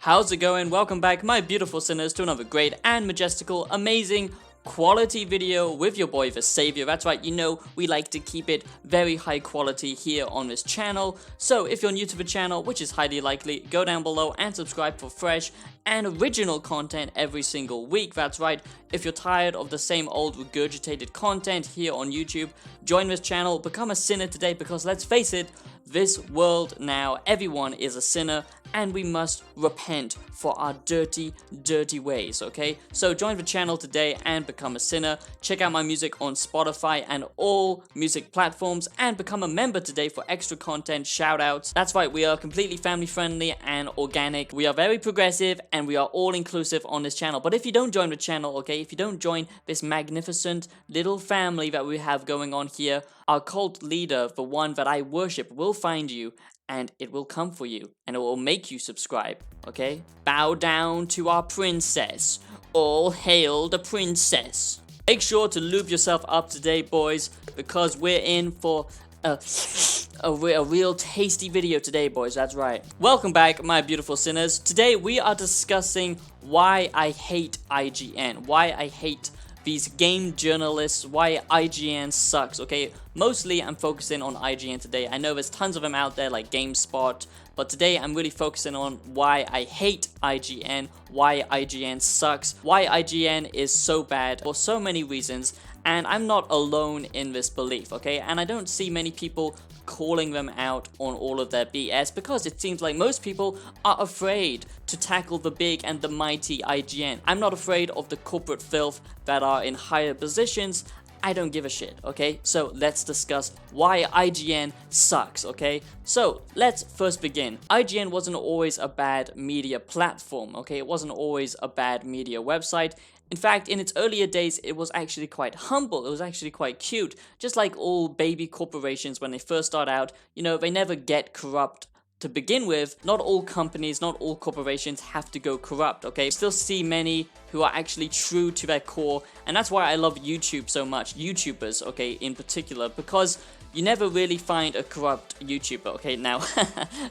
How's it going? Welcome back, my beautiful sinners, to another great and majestical, amazing, quality video with your boy the Savior. That's right, you know we like to keep it very high quality here on this channel. So if you're new to the channel, which is highly likely, go down below and subscribe for fresh and original content every single week. That's right, if you're tired of the same old regurgitated content here on YouTube, join this channel, become a sinner today, because let's face it, this world now, everyone is a sinner, and we must repent for our dirty, dirty ways, okay? So join the channel today and become a sinner. Check out my music on Spotify and all music platforms, and become a member today for extra content, shoutouts. That's right, we are completely family friendly and organic. We are very progressive and we are all inclusive on this channel. But if you don't join the channel, okay, if you don't join this magnificent little family that we have going on here, our cult leader, the one that I worship, will find you, and it will come for you, and it will make you subscribe, okay? Bow down to our princess. All hail the princess. Make sure to lube yourself up today, boys, because we're in for a real tasty video today, boys. That's right. Welcome back, my beautiful sinners. Today we are discussing why I hate IGN, why I hate these game journalists, why IGN sucks, okay? Mostly I'm focusing on IGN today. I know there's tons of them out there like GameSpot, but today I'm really focusing on why I hate IGN, why IGN sucks, why IGN is so bad for so many reasons, and I'm not alone in this belief, okay? And I don't see many people calling them out on all of their BS, because it seems like most people are afraid to tackle the big and the mighty IGN. I'm not afraid of the corporate filth that are in higher positions. I don't give a shit, okay? So let's discuss why IGN sucks, okay? So let's first begin. IGN wasn't always a bad media platform, okay? It wasn't always a bad media website. In fact, in its earlier days, it was actually quite humble. It was actually quite cute. Just like all baby corporations when they first start out, you know, they never get corrupt to begin with. Not all companies, not all corporations have to go corrupt, okay? You still see many who are actually true to their core, and that's why I love YouTube so much, YouTubers, okay, in particular, because you never really find a corrupt YouTuber, okay? Now,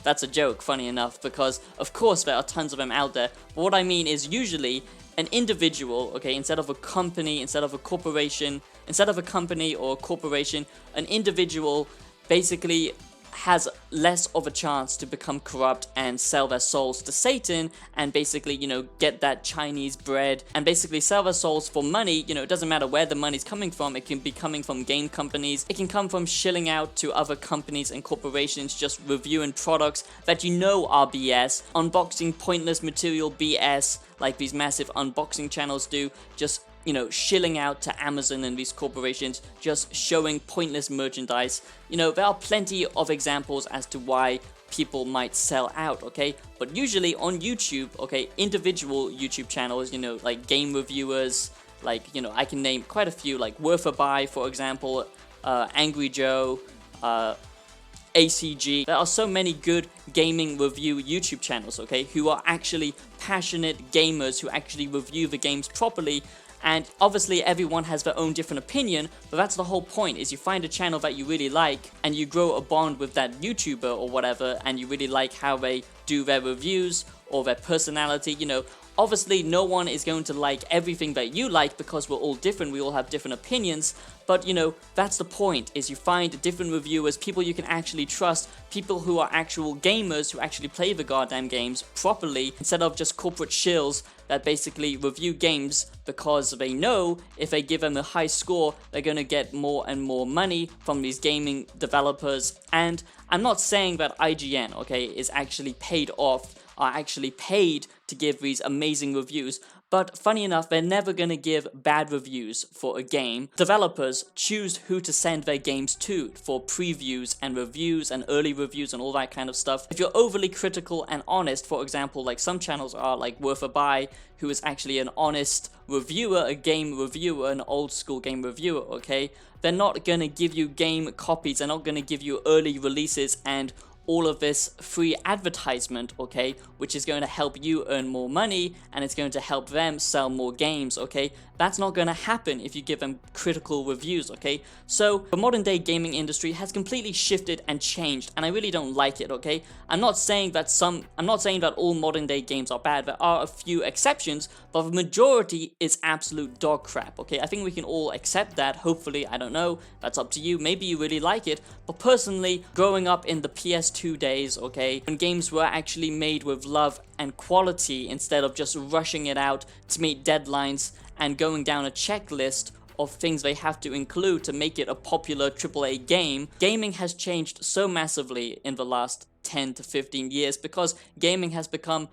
that's a joke, funny enough, because of course there are tons of them out there, but what I mean is usually an individual, okay, instead of a company, instead of a corporation, instead of a company or a corporation, an individual basically has less of a chance to become corrupt and sell their souls to Satan, and basically, you know, get that Chinese bread and basically sell their souls for money. You know, it doesn't matter where the money's coming from. It can be coming from game companies. It can come from shilling out to other companies and corporations, just reviewing products that you know are BS, unboxing pointless material BS like these massive unboxing channels do, just, you know, shilling out to Amazon and these corporations, just showing pointless merchandise. You know, there are plenty of examples as to why people might sell out, okay? But usually on YouTube, okay, individual YouTube channels, you know, like game reviewers, like, you know, I can name quite a few, like Worth a Buy, for example, Angry Joe, ACG. There are so many good gaming review YouTube channels, okay, who are actually passionate gamers who actually review the games properly. And obviously everyone has their own different opinion, but that's the whole point, is you find a channel that you really like and you grow a bond with that YouTuber or whatever, and you really like how they do their reviews or their personality. You know, obviously no one is going to like everything that you like, because we're all different, we all have different opinions, but you know, that's the point, is you find different reviewers, people you can actually trust, people who are actual gamers who actually play the goddamn games properly, instead of just corporate shills that basically review games because they know if they give them a high score, they're gonna get more and more money from these gaming developers. And I'm not saying that IGN, okay, is actually paid off, are actually paid to give these amazing reviews, but funny enough, they're never gonna give bad reviews for a game. Developers choose who to send their games to for previews and reviews and early reviews and all that kind of stuff. If you're overly critical and honest, for example, like some channels are, like Worth a Buy, who is actually an honest reviewer, a game reviewer, an old school game reviewer, okay? They're not gonna give you game copies, they're not gonna give you early releases and all of this free advertisement, okay, which is going to help you earn more money and it's going to help them sell more games, okay? That's not going to happen if you give them critical reviews, okay? So the modern day gaming industry has completely shifted and changed, and I really don't like it, okay? I'm not saying that all modern day games are bad. There are a few exceptions, but the majority is absolute dog crap, okay? I think we can all accept that, hopefully. I don't know, that's up to you. Maybe you really like it, but personally, growing up in the PS2 days, okay, when games were actually made with love and quality instead of just rushing it out to meet deadlines and going down a checklist of things they have to include to make it a popular AAA game, gaming has changed so massively in the last 10 to 15 years because gaming has become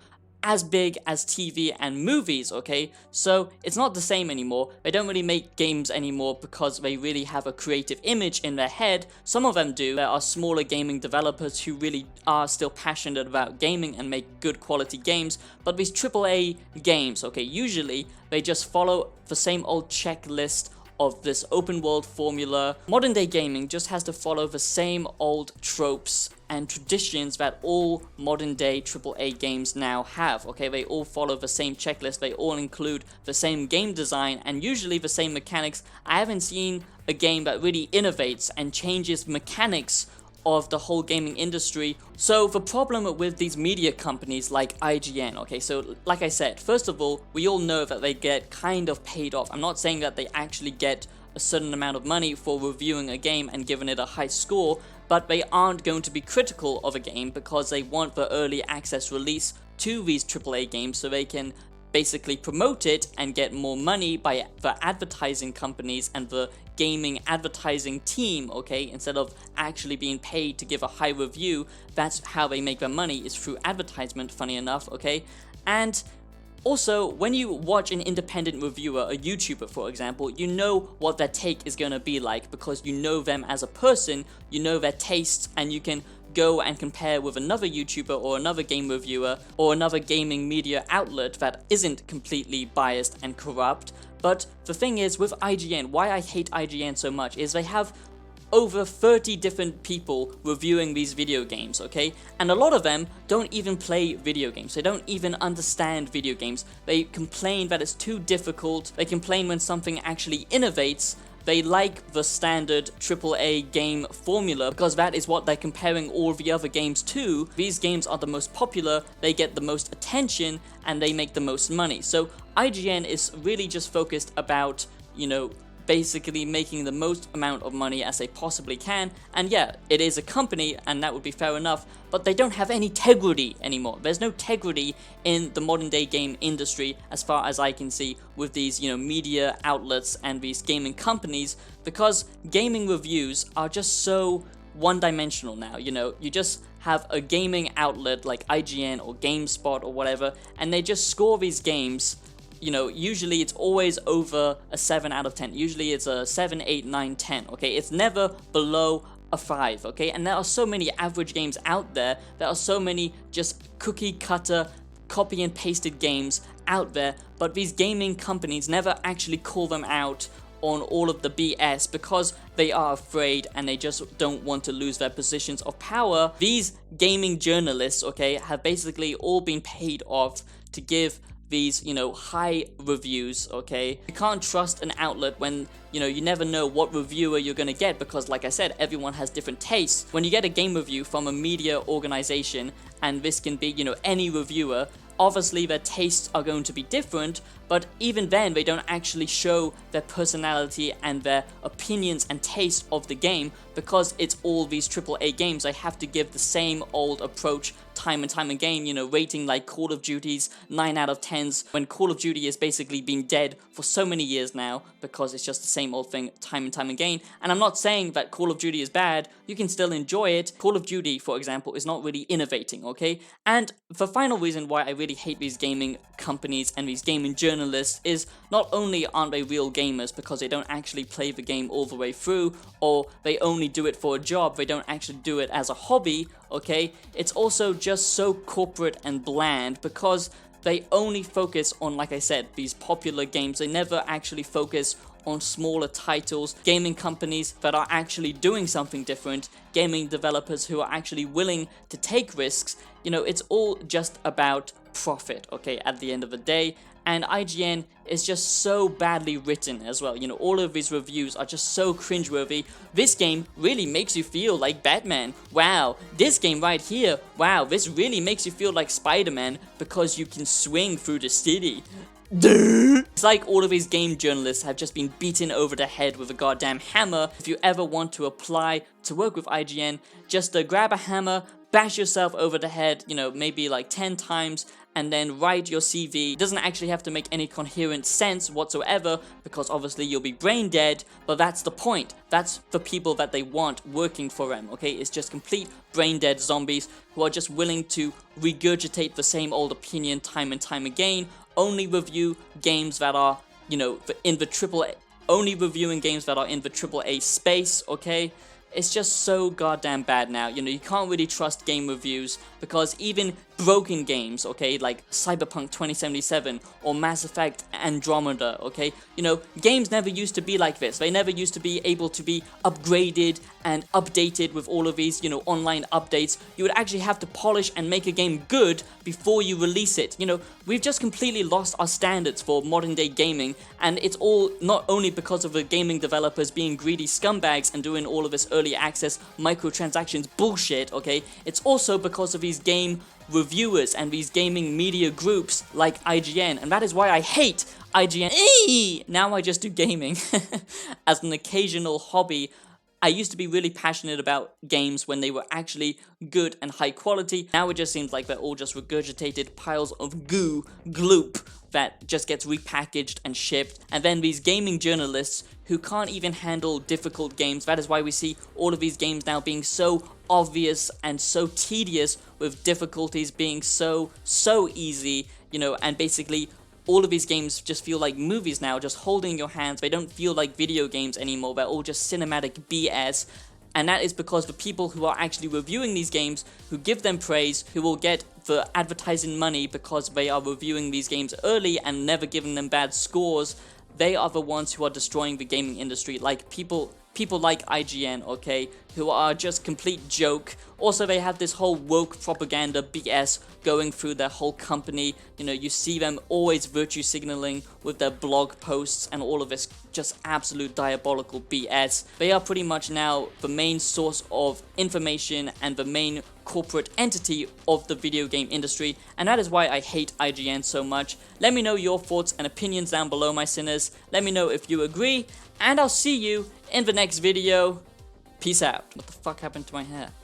as big as TV and movies, okay? So it's not the same anymore. They don't really make games anymore because they really have a creative image in their head. Some of them do. There are smaller gaming developers who really are still passionate about gaming and make good quality games, but these AAA games, okay, usually they just follow the same old checklist of this open world formula. Modern day gaming just has to follow the same old tropes and traditions that all modern day AAA games now have, okay? They all follow the same checklist, they all include the same game design and usually the same mechanics. I haven't seen a game that really innovates and changes mechanics of the whole gaming industry. So the problem with these media companies like IGN, okay, so like I said, first of all, we all know that they get kind of paid off. I'm not saying that they actually get a certain amount of money for reviewing a game and giving it a high score, but they aren't going to be critical of a game because they want the early access release to these AAA games so they can basically promote it and get more money by the advertising companies and the gaming advertising team, okay? Instead of actually being paid to give a high review, that's how they make their money, is through advertisement, funny enough, okay? And also, when you watch an independent reviewer, a YouTuber for example, you know what their take is going to be like because you know them as a person, you know their tastes, and you can go and compare with another YouTuber or another game reviewer or another gaming media outlet that isn't completely biased and corrupt. But the thing is, with IGN, why I hate IGN so much is they have over 30 different people reviewing these video games, okay? And a lot of them don't even play video games. They don't even understand video games. They complain that it's too difficult. They complain when something actually innovates. They like the standard AAA game formula because that is what they're comparing all the other games to. These games are the most popular, they get the most attention, and they make the most money. So IGN is really just focused about, you know, basically making the most amount of money as they possibly can. And yeah, it is a company and that would be fair enough, but they don't have any integrity anymore. There's no integrity in the modern day game industry as far as I can see with these, you know, media outlets and these gaming companies, because gaming reviews are just so one-dimensional now. You know, you just have a gaming outlet like IGN or GameSpot or whatever, and they just score these games. You know, usually it's always over a 7 out of 10. Usually it's a 7, 8, 9, 10, okay? It's never below a 5, okay? And there are so many average games out there. There are so many just cookie-cutter, copy and pasted games out there, but these gaming companies never actually call them out on all of the BS because they are afraid and they just don't want to lose their positions of power. These gaming journalists, okay, have basically all been paid off to give these, you know, high reviews, okay? You can't trust an outlet when, you know, you never know what reviewer you're gonna get because, like I said, everyone has different tastes. When you get a game review from a media organization, and this can be, you know, any reviewer, obviously their tastes are going to be different, but even then they don't actually show their personality and their opinions and taste of the game because it's all these AAA games. They have to give the same old approach time and time again, you know, rating like Call of Duty's 9 out of 10s when Call of Duty has basically been dead for so many years now because it's just the same old thing time and time again. And I'm not saying that Call of Duty is bad, you can still enjoy it. Call of Duty, for example, is not really innovating, okay? And the final reason why I really hate these gaming companies and these gaming journalists is not only aren't they real gamers because they don't actually play the game all the way through, or they only do it for a job, they don't actually do it as a hobby, okay? It's also just so corporate and bland because they only focus on, like I said, these popular games. They never actually focus on smaller titles, gaming companies that are actually doing something different, gaming developers who are actually willing to take risks. You know, it's all just about profit, okay, at the end of the day. And IGN is just so badly written as well. You know, all of these reviews are just so cringeworthy. This game really makes you feel like Batman. Wow, this game right here, wow, this really makes you feel like Spider-Man because you can swing through the city. It's like all of these game journalists have just been beaten over the head with a goddamn hammer. If you ever want to apply to work with IGN, just grab a hammer, bash yourself over the head, you know, maybe like 10 times, and then write your CV. It doesn't actually have to make any coherent sense whatsoever, because obviously you'll be brain dead, but that's the point. That's the people that they want working for them, okay? It's just complete brain dead zombies who are just willing to regurgitate the same old opinion time and time again, only review games that are, you know, in the only reviewing games that are in the AAA space, okay? It's just so goddamn bad now. You know, you can't really trust game reviews because even broken games, okay, like Cyberpunk 2077 or Mass Effect Andromeda, okay, you know, games never used to be like this. They never used to be able to be upgraded and updated with all of these, you know, online updates. You would actually have to polish and make a game good before you release it. You know, we've just completely lost our standards for modern day gaming, and it's all not only because of the gaming developers being greedy scumbags and doing all of this early access microtransactions bullshit, okay, it's also because of these game reviewers and these gaming media groups like IGN, and that is why I hate IGN. Now I just do gaming as an occasional hobby. I used to be really passionate about games when they were actually good and high quality. Now it just seems like they're all just regurgitated piles of gloop that just gets repackaged and shipped. And then these gaming journalists who can't even handle difficult games. That is why we see all of these games now being so obvious and so tedious, with difficulties being so easy, you know, and basically all of these games just feel like movies now, just holding in your hands. They don't feel like video games anymore. They're all just cinematic BS. And that is because the people who are actually reviewing these games, who give them praise, who will get the advertising money because they are reviewing these games early and never giving them bad scores, they are the ones who are destroying the gaming industry. Like people like IGN, okay, who are just complete joke. Also, they have this whole woke propaganda BS going through their whole company. You know, you see them always virtue signaling with their blog posts and all of this just absolute diabolical BS. They are pretty much now the main source of information and the main corporate entity of the video game industry, and that is why I hate IGN so much. Let me know your thoughts and opinions down below, my sinners. Let me know if you agree, and I'll see you in the next video. Peace out. What the fuck happened to my hair?